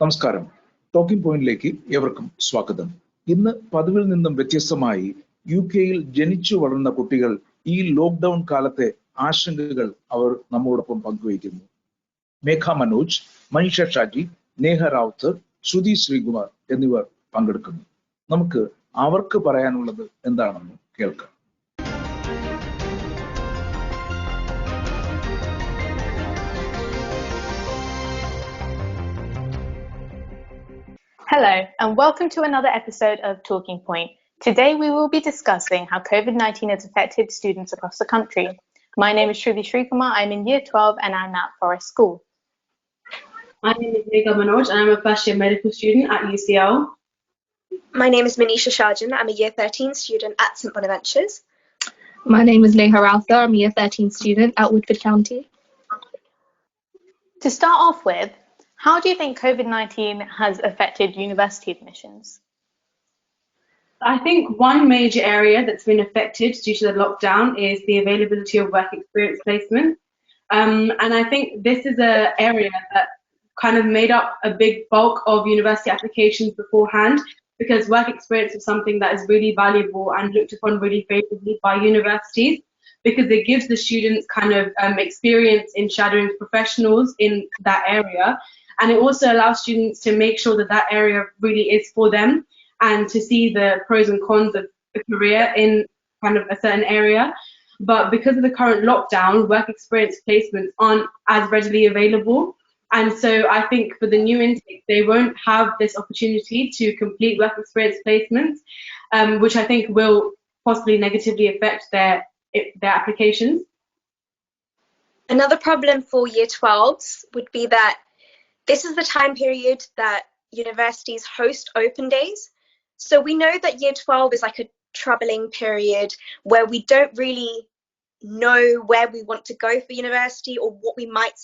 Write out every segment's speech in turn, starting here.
നമസ്കാരം. ടോക്കിംഗ് പോയിന്റിലേക്ക് ഏവർക്കും സ്വാഗതം. ഇന്ന് പതിവിൽ നിന്നും വ്യത്യസ്തമായി UK-യിൽ ജനിച്ചു വളർന്ന കുട്ടികൾ ഈ ലോക്ക്ഡൌൺ കാലത്തെ ആശങ്കകൾ അവർ നമ്മോടൊപ്പം പങ്കുവയ്ക്കുന്നു. മേഘ മനോജ്, മനീഷ ഷാജി, നേഹ റാവുത്തർ, ശ്രുതി ശ്രീകുമാർ എന്നിവർ പങ്കെടുക്കുന്നു. നമുക്ക് അവർക്ക് പറയാനുള്ളത് എന്താണെന്ന് കേൾക്കാം. Hello, and welcome to another episode of Talking Point. Today we will be discussing how COVID-19 has affected students across the country. My name is Shruti Srikumar, I'm in Year 12 and I'm at Forest School. My name is Megha Manoj and I'm a first year medical student at UCL. My name is Manisha Shajan, I'm a Year 13 student at St Bonaventures. My name is Neha Rautha, I'm a Year 13 student at Woodford County. To start off with, how do you think COVID-19 has affected university admissions? I think one major area that's been affected due to the lockdown is the availability of work experience placement. And I think this is an area that kind of made up a big bulk of university applications beforehand, because work experience is something that is really valuable and looked upon really favourably by universities, because it gives the students kind of experience in shadowing professionals in that area. And it also allows students to make sure that that area really is for them and to see the pros and cons of a career in kind of a certain area. But because of the current lockdown, work experience placements aren't as readily available. And so I think for the new intake, they won't have this opportunity to complete work experience placements, which I think will possibly negatively affect their applications. Another problem for Year 12s would be that this is the time period that universities host open days. So we know that Year 12 is like a troubling period where we don't really know where we want to go for university or what we might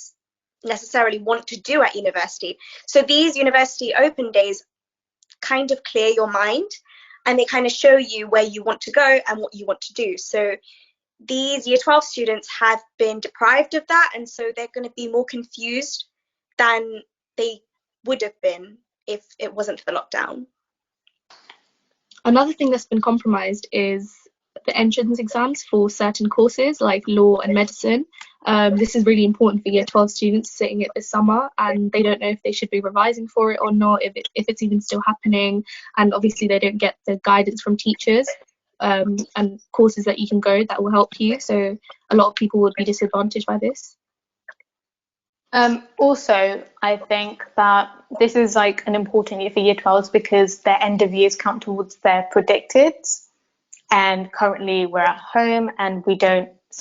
necessarily want to do at university. So these university open days kind of clear your mind and they kind of show you where you want to go and what you want to do. So these Year 12 students have been deprived of that, and so they're going to be more confused than they would have been if it wasn't for the lockdown. Another thing that's been compromised is the entrance exams for certain courses like law and medicine. This is really important for Year 12 students sitting it this summer, and they don't know if they should be revising for it or not, if it's even still happening, and obviously they don't get the guidance from teachers and courses that you can go that will help you. So a lot of people would be disadvantaged by this. Also, I think that this is like an important year for Year 12s because their end of years count towards their predicteds. And currently we're at home and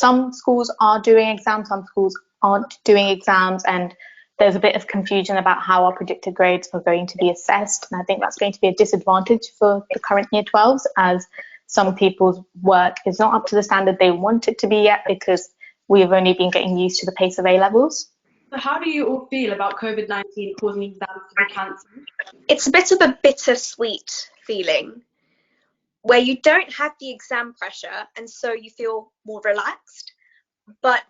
some schools are doing exams, some schools aren't doing exams, and there's a bit of confusion about how our predicted grades are going to be assessed. And I think that's going to be a disadvantage for the current Year 12s, as some people's work is not up to the standard they want it to be yet because we have only been getting used to the pace of A-levels. So how do you all feel about COVID-19 causing exams to be cancelled? It's a bit of a bittersweet feeling where you don't have the exam pressure and so you feel more relaxed, but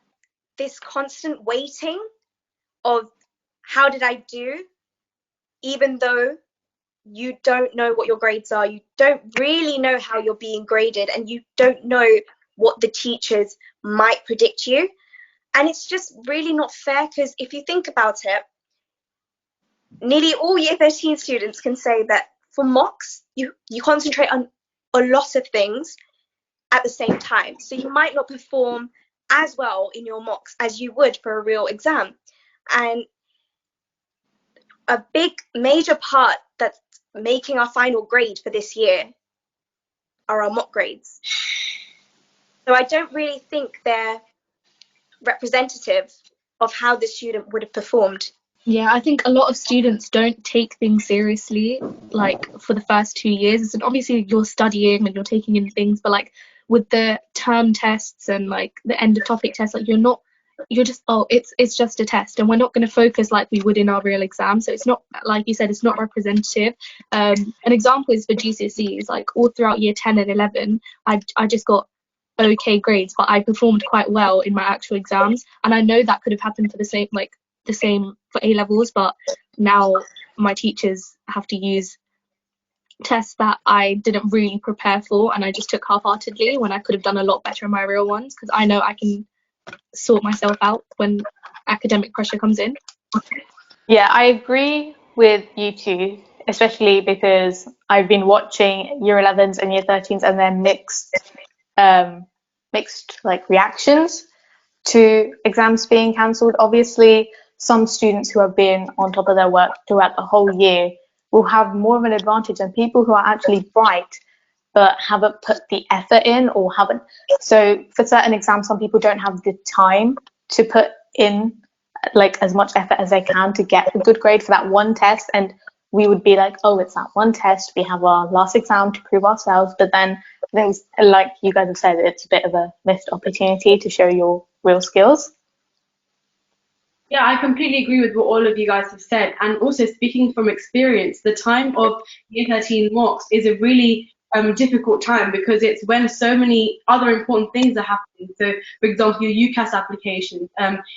this constant waiting of how did I do, even though you don't know what your grades are, you don't really know how you're being graded, and you don't know what the teachers might predict you. And it's just really not fair, because if you think about it, nearly all Year 13 students can say that for mocks, you concentrate on a lot of things at the same time. So you might not perform as well in your mocks as you would for a real exam. And a big major part that's making our final grade for this year are our mock grades. So I don't really think they're representative of how the student would have performed. Yeah, I think a lot of students don't take things seriously, like for the first 2 years. And obviously you're studying and you're taking in things, but like with the term tests and like the end of topic tests, like you're just, it's just a test, and we're not going to focus like we would in our real exam. So it's not, like you said, it's not representative. An example is for GCSEs, like all throughout Year 10 and 11, I just got okay grades, but I performed quite well in my actual exams, and I know that could have happened for the same for A-levels, but now my teachers have to use tests that I didn't really prepare for, and I just took half-heartedly when I could have done a lot better in my real ones, because I know I can sort myself out when academic pressure comes in. Yeah, I agree with you two, especially because I've been watching Year 11s and Year 13s and their mixed like reactions to exams being cancelled. Obviously, some students who have been on top of their work throughout the whole year will have more of an advantage than people who are actually bright but haven't put the effort in or haven't. So for certain exams, some people don't have the time to put in like as much effort as they can to get a good grade for that one test. And we would be like, oh, it's that one test. We have our last exam to prove ourselves. But then things like you guys have said, it's a bit of a missed opportunity to show your real skills. Yeah, I completely agree with what all of you guys have said. And also, speaking from experience, the time of Year 13 mocks is a really difficult time, because it's when so many other important things are happening. So, for example, your UCAS applications,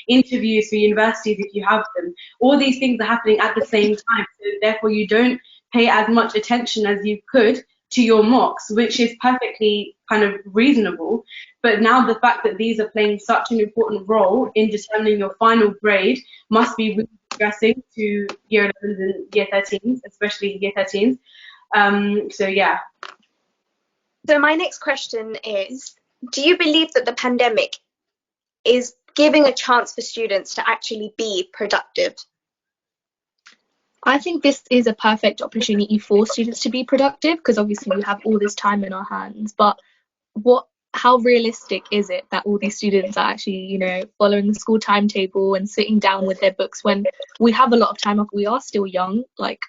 interviews for universities if you have them, all these things are happening at the same time. So, therefore, you don't pay as much attention as you could to your mocks, which is perfectly kind of reasonable. But now the fact that these are playing such an important role in determining your final grade must be really distressing to Year 11s and Year 13s, especially Year 13s. So yeah. So my next question is, do you believe that the pandemic is giving a chance for students to actually be productive? I think this is a perfect opportunity for students to be productive, because obviously we have all this time in our hands. But how realistic is it that all these students are actually, following the school timetable and sitting down with their books when we have a lot of time off? We are still young. Like,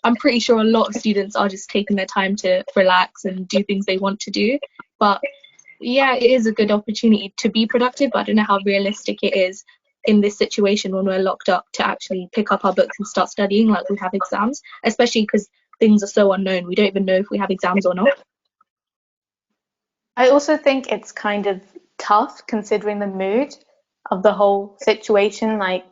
I'm pretty sure a lot of students are just taking their time to relax and do things they want to do. But yeah, it is a good opportunity to be productive, but I don't know how realistic it is in this situation when we're locked up to actually pick up our books and start studying like we have exams, especially because things are so unknown. We don't even know if we have exams or not. I also think it's kind of tough considering the mood of the whole situation. Like,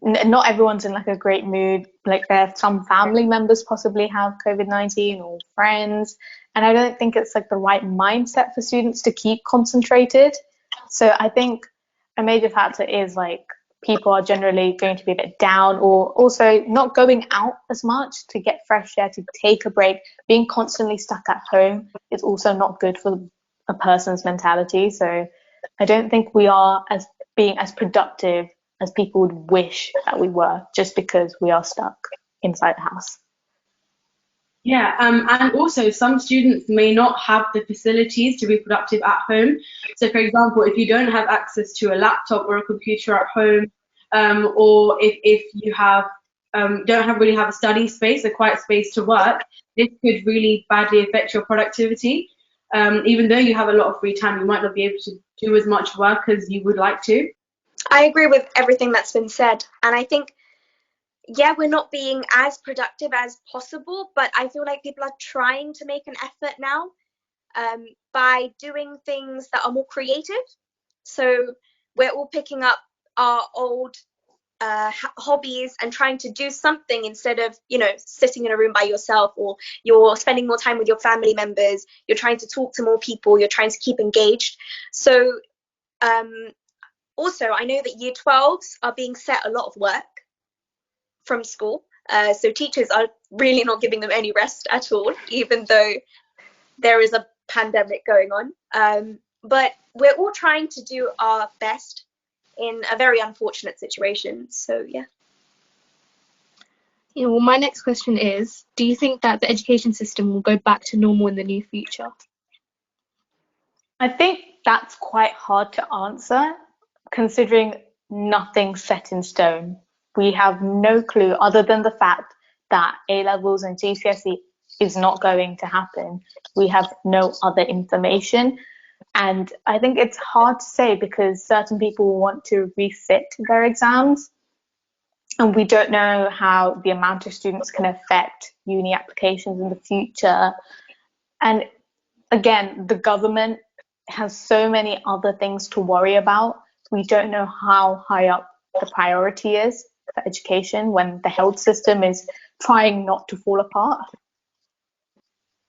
not everyone's in like a great mood. Like, some family members possibly have COVID-19 or friends, and I don't think it's like the right mindset for students to keep concentrated. So I think a major factor is like people are generally going to be a bit down, or also not going out as much to get fresh air, to take a break. Being constantly stuck at home is also not good for a person's mentality. So I don't think we are being as productive as people would wish that we were, just because we are stuck inside the house. Yeah, and also some students may not have the facilities to be productive at home. So, for example, if you don't have access to a laptop or a computer at home, or if you don't really have a study space, a quiet space to work, this could really badly affect your productivity. Even though you have a lot of free time, you might not be able to do as much work as you would like to. I agree with everything that's been said, and I think, yeah, we're not being as productive as possible, but I feel like people are trying to make an effort now by doing things that are more creative. So we're all picking up our old hobbies and trying to do something instead of, sitting in a room by yourself, or you're spending more time with your family members. You're trying to talk to more people. You're trying to keep engaged. So also, I know that Year 12s are being set a lot of work from school. So teachers are really not giving them any rest at all, even though there is a pandemic going on. But we're all trying to do our best in a very unfortunate situation. So, yeah. Well, my next question is, do you think that the education system will go back to normal in the near future? I think that's quite hard to answer, considering nothing's set in stone. We have no clue other than the fact that A-levels and GCSE is not going to happen. We have no other information. And I think it's hard to say, because certain people want to resit their exams, and we don't know how the amount of students can affect uni applications in the future. And again, the government has so many other things to worry about. We don't know how high up the priority is for education when the health system is trying not to fall apart?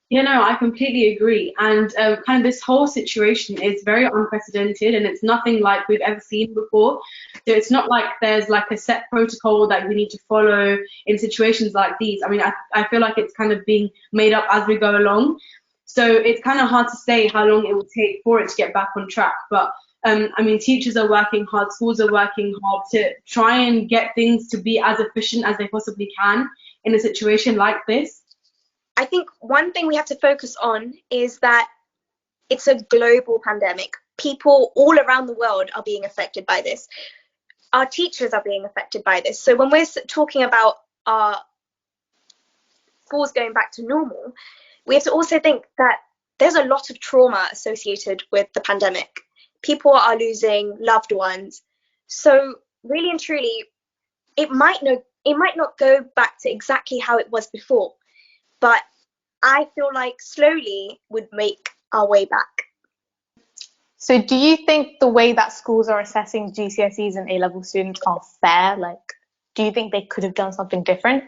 Yeah, no, I completely agree. And kind of this whole situation is very unprecedented, and it's nothing like we've ever seen before. So it's not like there's like a set protocol that we need to follow in situations like these. I mean, I feel like it's kind of being made up as we go along. So it's kind of hard to say how long it will take for it to get back on track. But I mean, teachers are working hard, schools are working hard to try and get things to be as efficient as they possibly can in a situation like this. I think one thing we have to focus on is that it's a global pandemic. People all around the world are being affected by this. Our teachers are being affected by this. So when we're talking about our schools going back to normal, we have to also think that there's a lot of trauma associated with the pandemic. People are losing loved ones. So really and truly, it might not go back to exactly how it was before, but I feel like slowly would make our way back. So do you think the way that schools are assessing GCSEs and A-level students are fair? Like, do you think they could have done something different?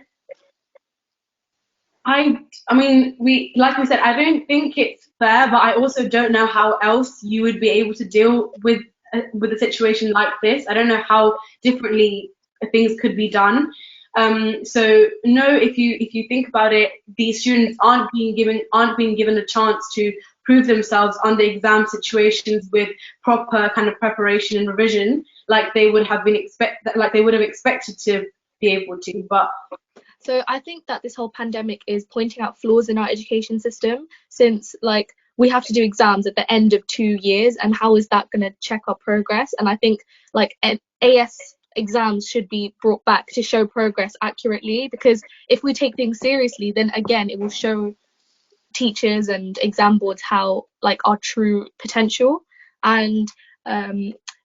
I mean, like we said, I don't think it's fair, but I also don't know how else you would be able to deal with a situation like this. I don't know how differently things could be done. So no, if you think about it, these students aren't being given a chance to prove themselves on the exam situations with proper kind of preparation and revision, like they would have expected to be able to. But So I think that this whole pandemic is pointing out flaws in our education system, since like we have to do exams at the end of 2 years, and how is that going to check our progress? And I think like AS exams should be brought back to show progress accurately, because if we take things seriously, then again it will show teachers and exam boards how like our true potential. And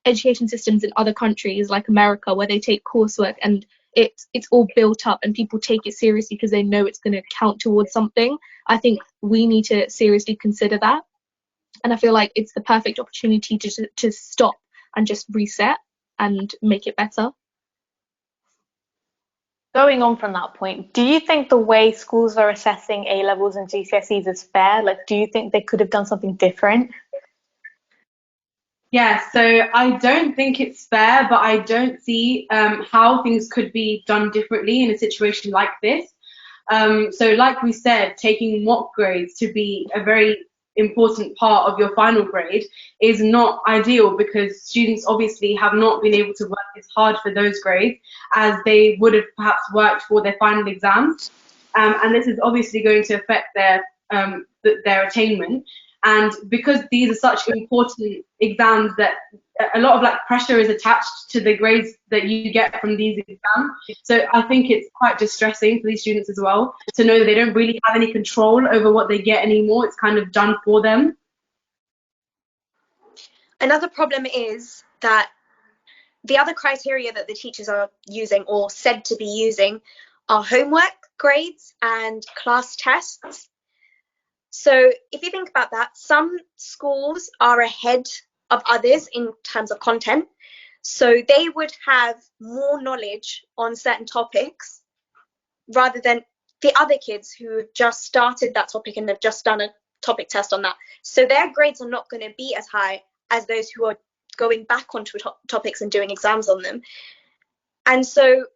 education systems in other countries like America, where they take coursework and it's all built up and people take it seriously because they know it's going to count towards something. I think we need to seriously consider that, and I feel like it's the perfect opportunity to stop and just reset and make it better. Going on from that point, do you think the way schools are assessing A-levels and GCSEs is fair? Like, do you think they could have done something different? yeah, so I don't think it's fair, but I don't see how things could be done differently in a situation like this. So like we said, taking mock grades to be a very important part of your final grade is not ideal, because students obviously have not been able to work as hard for those grades as they would have perhaps worked for their final exams. And this is obviously going to affect their attainment. And because these are such important exams, that a lot of like pressure is attached to the grades that you get from these exams. So I think it's quite distressing for these students as well to know that they don't really have any control over what they get anymore. It's kind of done for them. Another problem is that the other criteria that the teachers are using or said to be using are homework grades and class tests. So if you think about that, some schools are ahead of others in terms of content. So they would have more knowledge on certain topics rather than the other kids who have just started that topic and have just done a topic test on that. So their grades are not going to be as high as those who are going back onto topics and doing exams on them. And so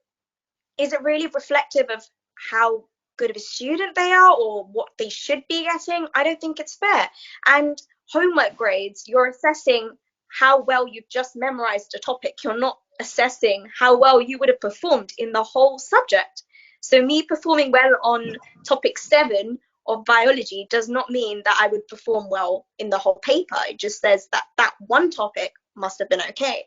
is it really reflective of how good of a student they are or what they should be getting? I don't think it's fair. And homework grades, you're assessing how well you've just memorized a topic. You're not assessing how well you would have performed in the whole subject. So me performing well on topic 7 of biology does not mean that I would perform well in the whole paper. It just says that that one topic must have been okay.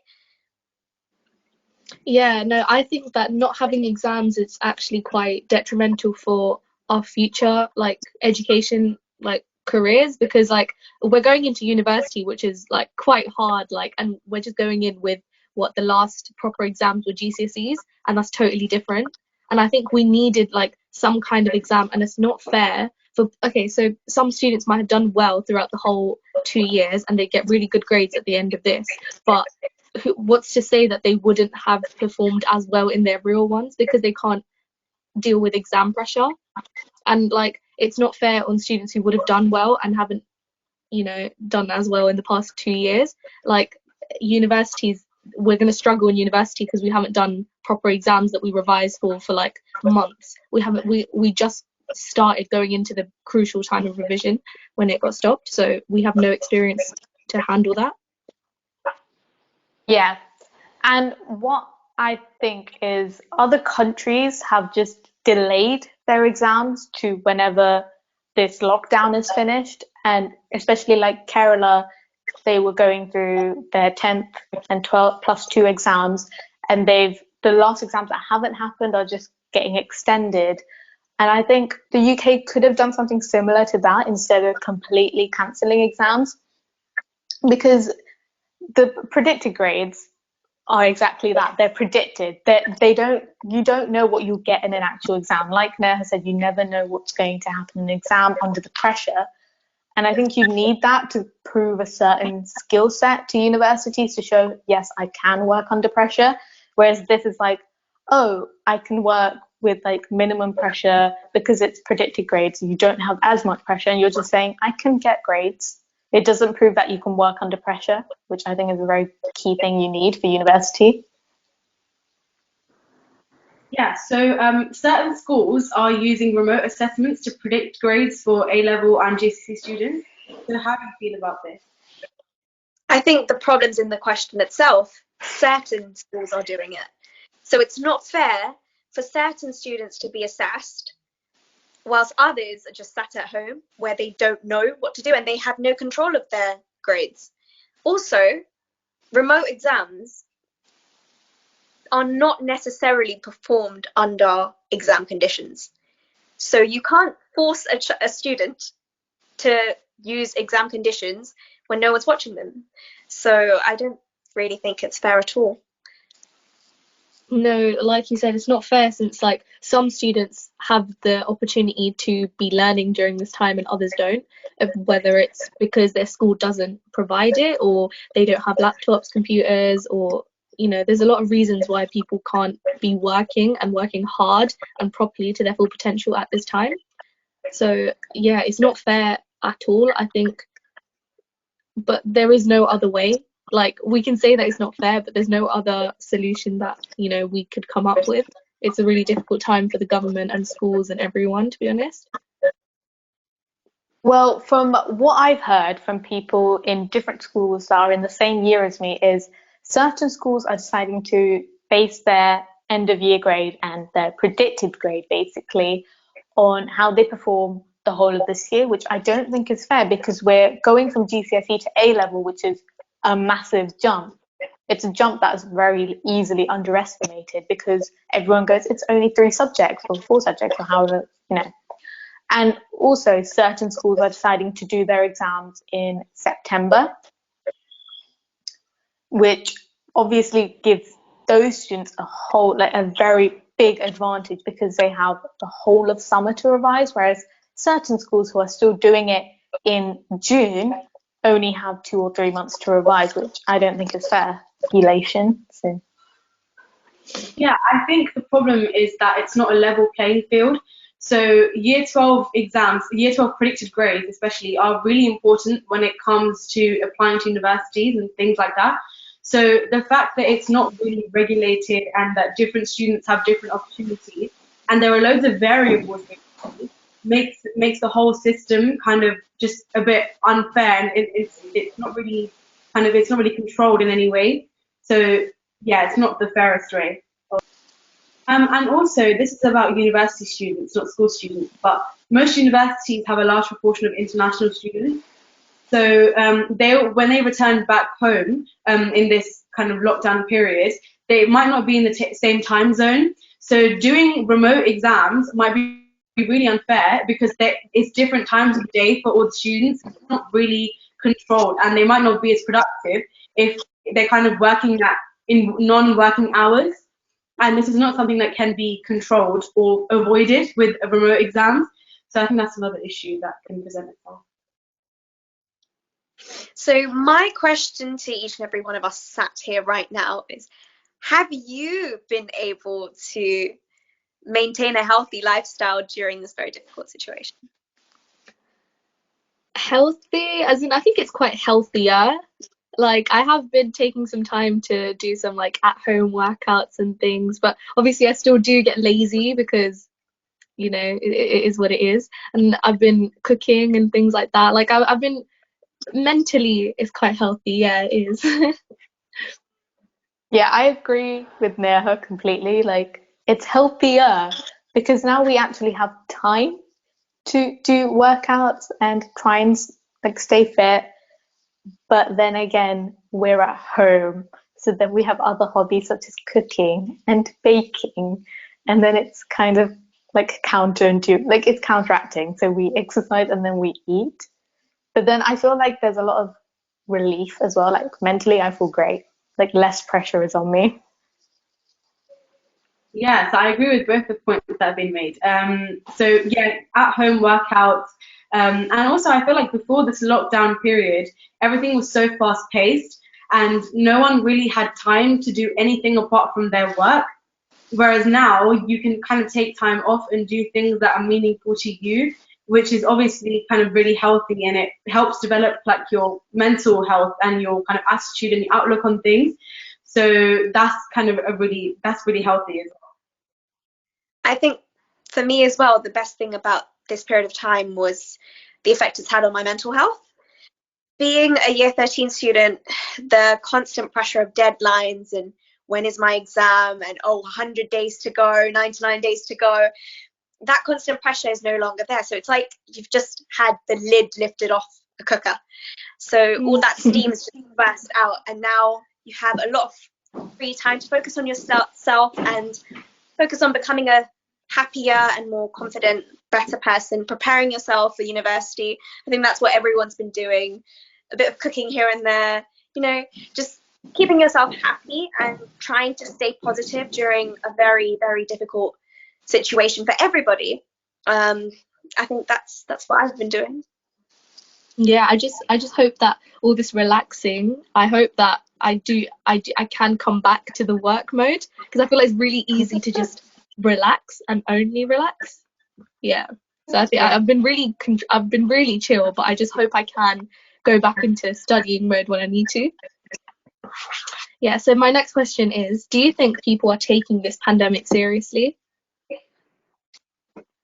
Yeah, no, I think that not having exams is actually quite detrimental for our future, like education, like careers, because like we're going into university, which is like quite hard, like, and we're just going in with what the last proper exams were GCSEs, and that's totally different. And I think we needed like some kind of exam, and it's not fair for, okay, so some students might have done well throughout the whole 2 years and they get really good grades at the end of this, but what's to say that they wouldn't have performed as well in their real ones, because they can't deal with exam pressure. And like, it's not fair on students who would have done well and haven't, you know, done as well in the past 2 years. Like, universities, we're going to struggle in university because we haven't done proper exams that we revise for like months. We just started going into the crucial time of revision when it got stopped, so we have no experience to handle that. Yeah. And what I think is other countries have just delayed their exams to whenever this lockdown is finished. And especially like Kerala, they were going through their 10th and 12th plus 2 exams, and the last exams that haven't happened are just getting extended. And I think the UK could have done something similar to that instead of completely cancelling exams, because the predicted grades are exactly that. They're predicted. You don't know what you'll get in an actual exam. Like Neha said, you never know what's going to happen in an exam under the pressure. And I think you need that to prove a certain skill set to universities to show, yes, I can work under pressure. Whereas this is like, oh, I can work with like minimum pressure because it's predicted grades. You don't have as much pressure, and you're just saying, I can get grades. It doesn't prove that you can work under pressure, which I think is a very key thing you need for university. Yeah, so certain schools are using remote assessments to predict grades for A-level and GCSE students. So how do you feel about this? I think the problem's in the question itself. Certain schools are doing it. So it's not fair for certain students to be assessed, whilst others are just sat at home where they don't know what to do and they have no control of their grades. Also, remote exams are not necessarily performed under exam conditions. So you can't force a student to use exam conditions when no one's watching them. So I don't really think it's fair at all. No, like you said, it's not fair, since like some students have the opportunity to be learning during this time and others don't, whether it's because their school doesn't provide it, or they don't have laptops, computers, or, you know, there's a lot of reasons why people can't be working and working hard and properly to their full potential at this time. So yeah, it's not fair at all, I think, but there is no other way. Like, we can say that it's not fair, but there's no other solution that, you know, we could come up with. It's a really difficult time for the government and schools and everyone, to be honest. Well, from what I've heard from people in different schools that are in the same year as me, is certain schools are deciding to base their end of year grade and their predicted grade basically on how they perform the whole of this year, which I don't think is fair, because we're going from GCSE to A level, which is a massive jump. It's a jump that is very easily underestimated because everyone goes, it's only 3 subjects or 4 subjects or however, you know. And also certain schools are deciding to do their exams in September, which obviously gives those students a very big advantage because they have the whole of summer to revise, whereas certain schools who are still doing it in June only have 2 or 3 months to revise, which I don't think is fair. Elation. So. Yeah, I think the problem is that it's not a level playing field. So year 12 exams, year 12 predicted grades especially, are really important when it comes to applying to universities and things like that. So the fact that it's not really regulated and that different students have different opportunities and there are loads of variables makes the whole system kind of just a bit unfair, and it's not really controlled in any way. So yeah, it's not the fairest way. And also, this is about university students, not school students, but most universities have a large proportion of international students. So when they return back home in this kind of lockdown period, they might not be in the same time zone. So doing remote exams might be really unfair because it's different times of the day for all the students. It's not really controlled, and they might not be as productive if they're kind of working in non-working hours. And this is not something that can be controlled or avoided with remote exams. So I think that's another issue that can present itself. So my question to each and every one of us sat here right now is, have you been able to maintain a healthy lifestyle during this very difficult situation? Healthy, as in, I think it's quite healthier. Like, I have been taking some time to do some like at home workouts and things, but obviously I still do get lazy because, you know, it is what it is. And I've been cooking and things like that. Like, I've been mentally, it's quite healthy. Yeah, it is. Yeah, I agree with Neha completely. Like, it's healthier because now we actually have time to do workouts and try and like stay fit. But then again, we're at home, so then we have other hobbies such as cooking and baking, and then it's kind of like counterintuitive, like it's counteracting. So we exercise and then we eat. But then I feel like there's a lot of relief as well. Like mentally, I feel great. Like less pressure is on me. Yes, I agree with both the points that have been made. So yeah, at home workouts, and also I feel like before this lockdown period, everything was so fast paced, and no one really had time to do anything apart from their work. Whereas now you can kind of take time off and do things that are meaningful to you, which is obviously kind of really healthy, and it helps develop like your mental health and your kind of attitude and your outlook on things. So that's kind of that's really healthy as well. I think for me as well, the best thing about this period of time was the effect it's had on my mental health. Being a year 13 student, the constant pressure of deadlines and when is my exam and 100 days to go, 99 days to go, that constant pressure is no longer there. So it's like you've just had the lid lifted off a cooker. So all that steam's just burst out, and now you have a lot of free time to focus on yourself and focus on becoming a happier and more confident, better person, preparing yourself for university. I think that's what everyone's been doing. A bit of cooking here and there, you know, just keeping yourself happy and trying to stay positive during a very, very difficult situation for everybody. I think that's what I've been doing. Yeah, I just hope that all this relaxing, I hope that I can come back to the work mode, because I feel like it's really easy to just relax and only relax. Yeah. So I think I've been really chill, but I just hope I can go back into studying mode when I need to. Yeah, so my next question is, do you think people are taking this pandemic seriously?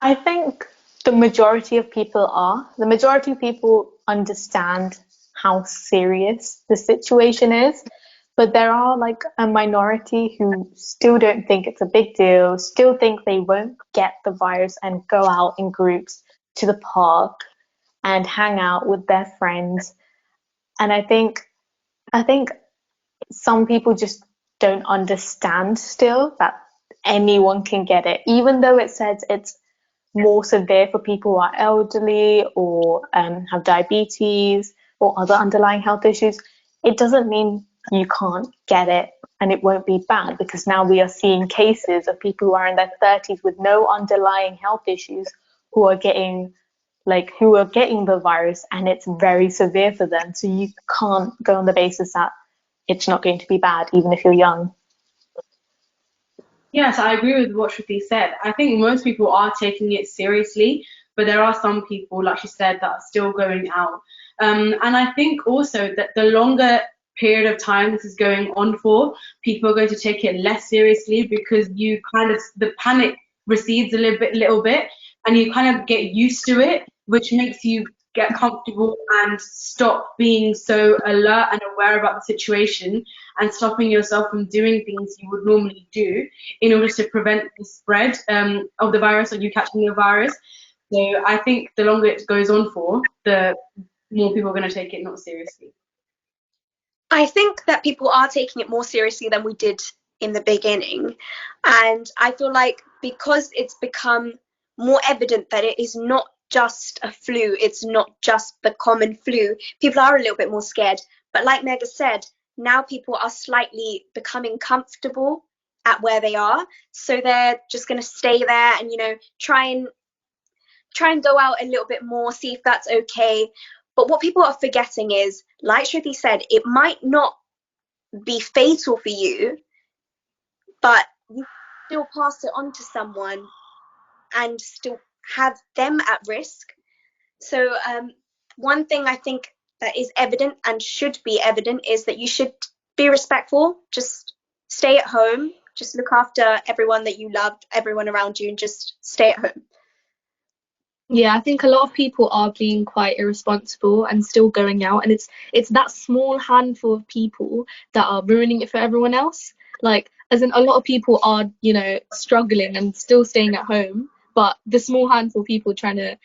I think the majority of people are. The majority of people understand how serious the situation is, but there are like a minority who still don't think it's a big deal, still think they won't get the virus and go out in groups to the park and hang out with their friends. And I think some people just don't understand still that anyone can get it, even though it says it's more severe for people who are elderly or have diabetes or other underlying health issues. It doesn't mean you can't get it and it won't be bad, because now we are seeing cases of people who are in their 30s with no underlying health issues who are getting the virus, and it's very severe for them. So you can't go on the basis that it's not going to be bad, even if you're young. Yes, I agree with what Shruti said. I think most people are taking it seriously, but there are some people, like she said, that are still going out. And I think also that the longer period of time this is going on for, people are going to take it less seriously, because the panic recedes a little bit, and you kind of get used to it, which makes you get comfortable and stop being so alert and aware about the situation, and stopping yourself from doing things you would normally do in order to prevent the spread of the virus, or you catching the virus. So I think the longer it goes on for, the more people are going to take it not seriously. I think that people are taking it more seriously than we did in the beginning. And I feel like because it's become more evident that it is not just a flu, it's not just the common flu, people are a little bit more scared. But like Mega said, now people are slightly becoming comfortable at where they are. So they're just going to stay there and, you know, try and go out a little bit more, see if that's okay. But what people are forgetting is, like Shruti said, it might not be fatal for you, but you still pass it on to someone and still have them at risk. So one thing I think that is evident and should be evident is that you should be respectful. Just stay at home. Just look after everyone that you love, everyone around you, and just stay at home. Yeah, I think a lot of people are being quite irresponsible and still going out, and it's that small handful of people that are ruining it for everyone else. Like, as in, a lot of people are, you know, struggling and still staying at home, but the small handful of people trying to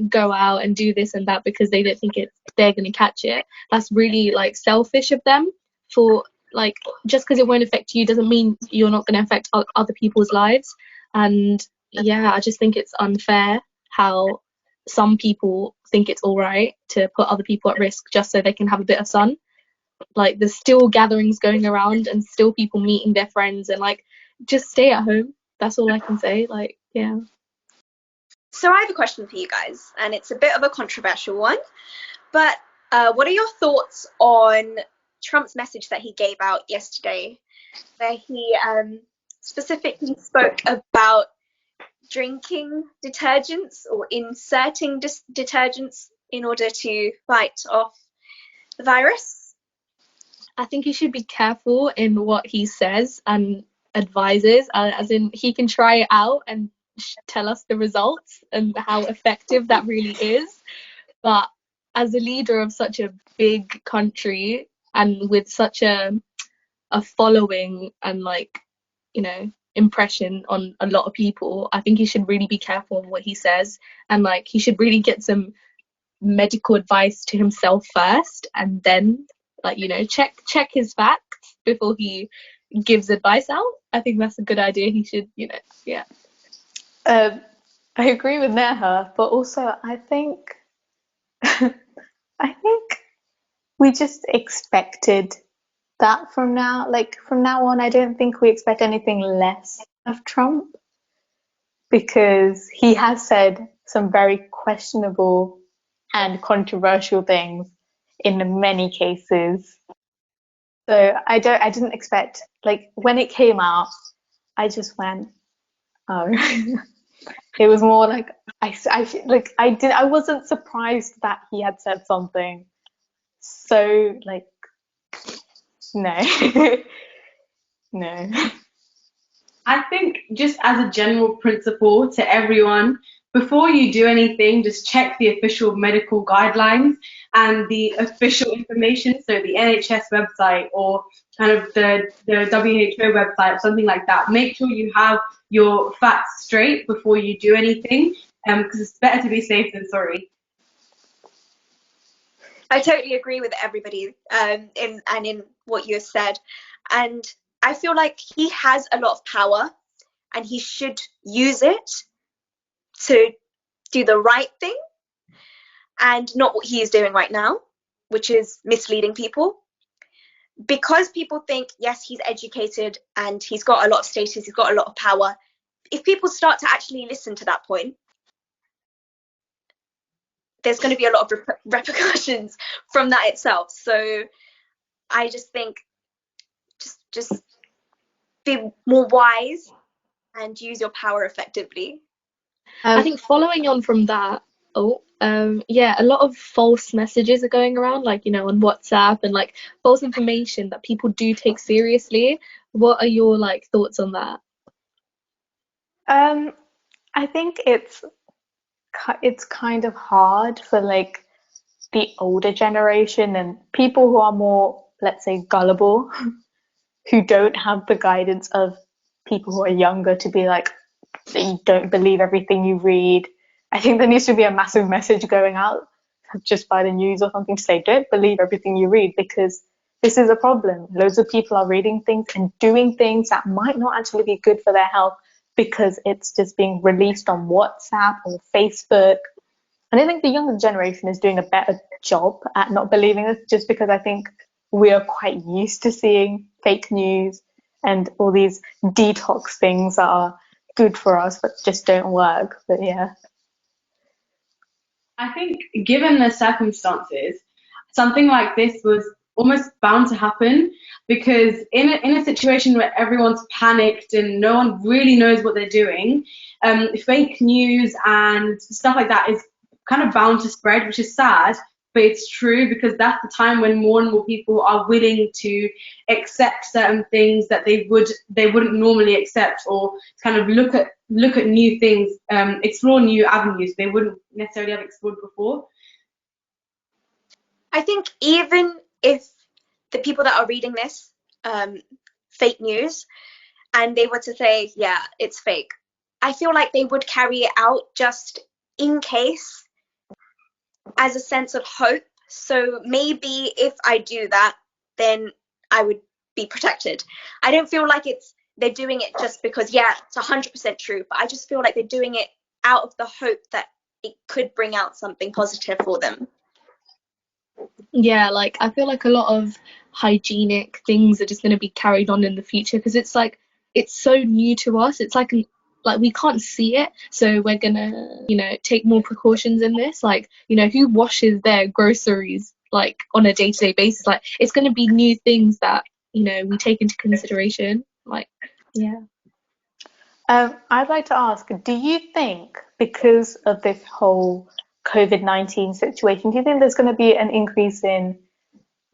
go out and do this and that because they don't think they're going to catch it. That's really like selfish of them. For like, just because it won't affect you doesn't mean you're not going to affect other people's lives. And yeah, I just think it's unfair how some people think it's all right to put other people at risk just so they can have a bit of sun. Like, there's still gatherings going around and still people meeting their friends, and like, just stay at home. That's all I can say. Like, yeah. So I have a question for you guys, and it's a bit of a controversial one, but what are your thoughts on Trump's message that he gave out yesterday, where he specifically spoke about drinking detergents or inserting detergents in order to fight off the virus? I think he should be careful in what he says and advises, as in, he can try it out and tell us the results and how effective that really is. But as a leader of such a big country and with such a following and, like, you know, impression on a lot of people, I think he should really be careful on what he says, and like, he should really get some medical advice to himself first, and then, like, you know, check his facts before he gives advice out. I think that's a good idea. He should, you know, yeah. I agree with Neha, but also I think I think we just expected that from now. Like, from now on, I don't think we expect anything less of Trump, because he has said some very questionable and controversial things in many cases. So I didn't expect, like, when it came out, I just went, oh. It was more like I wasn't surprised that he had said something so, like, no. No. I think, just as a general principle to everyone, before you do anything, just check the official medical guidelines and the official information, so the NHS website or kind of the WHO website, something like that. Make sure you have your facts straight before you do anything, because it's better to be safe than sorry. I totally agree with everybody in what you have said, and I feel like he has a lot of power and he should use it to do the right thing and not what he is doing right now, which is misleading people. Because people think, yes, he's educated and he's got a lot of status, he's got a lot of power. If people start to actually listen to that point, there's going to be a lot of repercussions from that itself. So I just think just be more wise and use your power effectively. I think following on from that, yeah, a lot of false messages are going around, like, you know, on WhatsApp, and like false information that people do take seriously. What are your, like, thoughts on that? I think it's kind of hard for, like, the older generation and people who are more, let's say, gullible, who don't have the guidance of people who are younger, to be like, you don't believe everything you read. I think there needs to be a massive message going out just by the news or something to say, don't believe everything you read, because this is a problem. Loads of people are reading things and doing things that might not actually be good for their health because it's just being released on WhatsApp or Facebook. And I think the younger generation is doing a better job at not believing this, just because I think we are quite used to seeing fake news and all these detox things that are good for us but just don't work. But yeah. I think given the circumstances, something like this was almost bound to happen because in a situation where everyone's panicked and no one really knows what they're doing, fake news and stuff like that is kind of bound to spread, which is sad, but it's true because that's the time when more and more people are willing to accept certain things that they wouldn't normally accept, or kind of look at new things, explore new avenues they wouldn't necessarily have explored before. I think even if the people that are reading this fake news and they were to say, yeah, it's fake, I feel like they would carry it out just in case, as a sense of hope. So maybe if I do that, then I would be protected. I don't feel like they're doing it just because, yeah, it's 100% true, but I just feel like they're doing it out of the hope that it could bring out something positive for them. Yeah, like I feel like a lot of hygienic things are just going to be carried on in the future because it's like it's so new to us. It's like we can't see it, so we're gonna, take more precautions in this. Like, who washes their groceries like on a day-to-day basis? Like, it's gonna be new things that we take into consideration. Like, yeah. I'd like to ask, do you think because of this whole COVID-19 situation, do you think there's going to be an increase in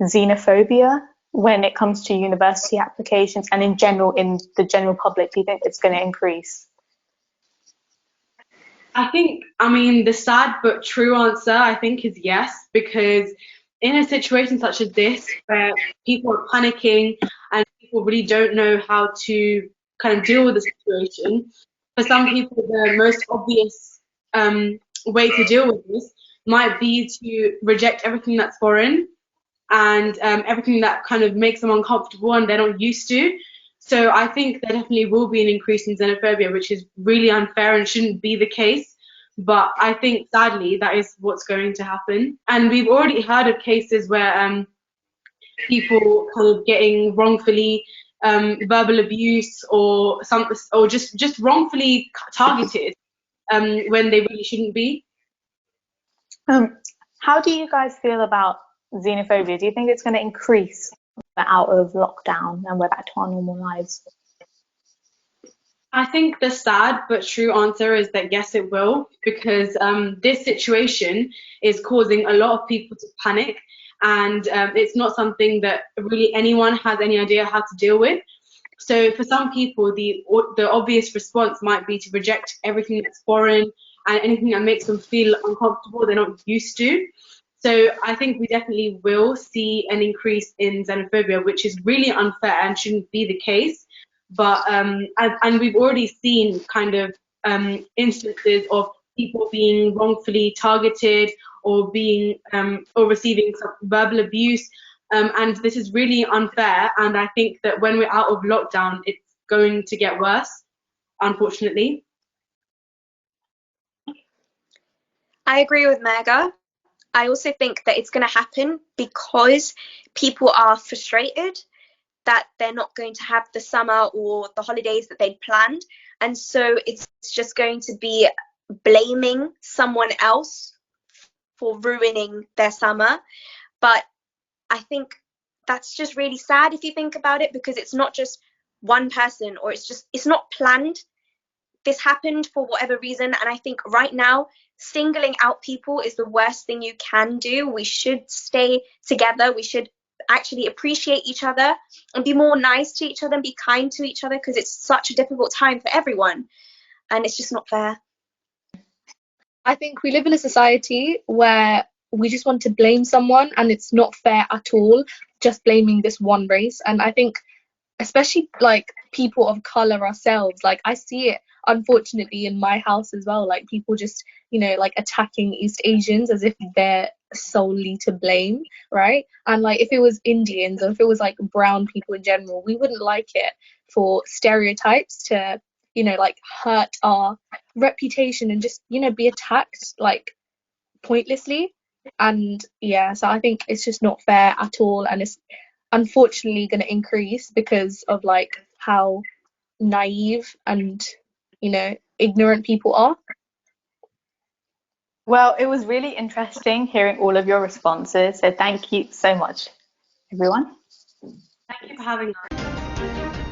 xenophobia when it comes to university applications and in general in the general public? Do you think it's going to increase? I mean, the sad but true answer, I think, is yes, because in a situation such as this, where people are panicking and people really don't know how to kind of deal with the situation, for some people, the most obvious way to deal with this might be to reject everything that's foreign and everything that kind of makes them uncomfortable and they're not used to. So I think there definitely will be an increase in xenophobia, which is really unfair and shouldn't be the case. But I think, sadly, that is what's going to happen. And we've already heard of cases where people kind of getting wrongfully verbal abuse or just wrongfully targeted when they really shouldn't be. How do you guys feel about xenophobia? Do you think it's going to increase out of lockdown and we're back to our normal lives? I think the sad but true answer is that yes, it will, because this situation is causing a lot of people to panic, and it's not something that really anyone has any idea how to deal with. So for some people, the obvious response might be to reject everything that's foreign and anything that makes them feel uncomfortable, they're not used to. So I think we definitely will see an increase in xenophobia, which is really unfair and shouldn't be the case. But and we've already seen kind of instances of people being wrongfully targeted or being or receiving some verbal abuse, and this is really unfair. And I think that when we're out of lockdown, it's going to get worse, unfortunately. I agree with Mega. I also think that it's going to happen because people are frustrated that they're not going to have the summer or the holidays that they'd planned. And so it's just going to be blaming someone else for ruining their summer. But I think that's just really sad if you think about it, because it's not just one person, or it's not planned. This happened for whatever reason. And I think right now, singling out people is the worst thing you can do. We should stay together. We should actually appreciate each other and be more nice to each other and be kind to each other, because it's such a difficult time for everyone and it's just not fair. I think we live in a society where we just want to blame someone, and it's not fair at all, just blaming this one race. And I think especially like people of color ourselves, like I see it unfortunately in my house as well, like people just like attacking East Asians as if they're solely to blame, right? And like if it was Indians or if it was like brown people in general, we wouldn't like it for stereotypes to like hurt our reputation and just be attacked like pointlessly. And yeah, so I think it's just not fair at all, and it's unfortunately going to increase because of like how naive and ignorant people are. Well, it was really interesting hearing all of your responses. So thank you so much, everyone. Thank you for having us.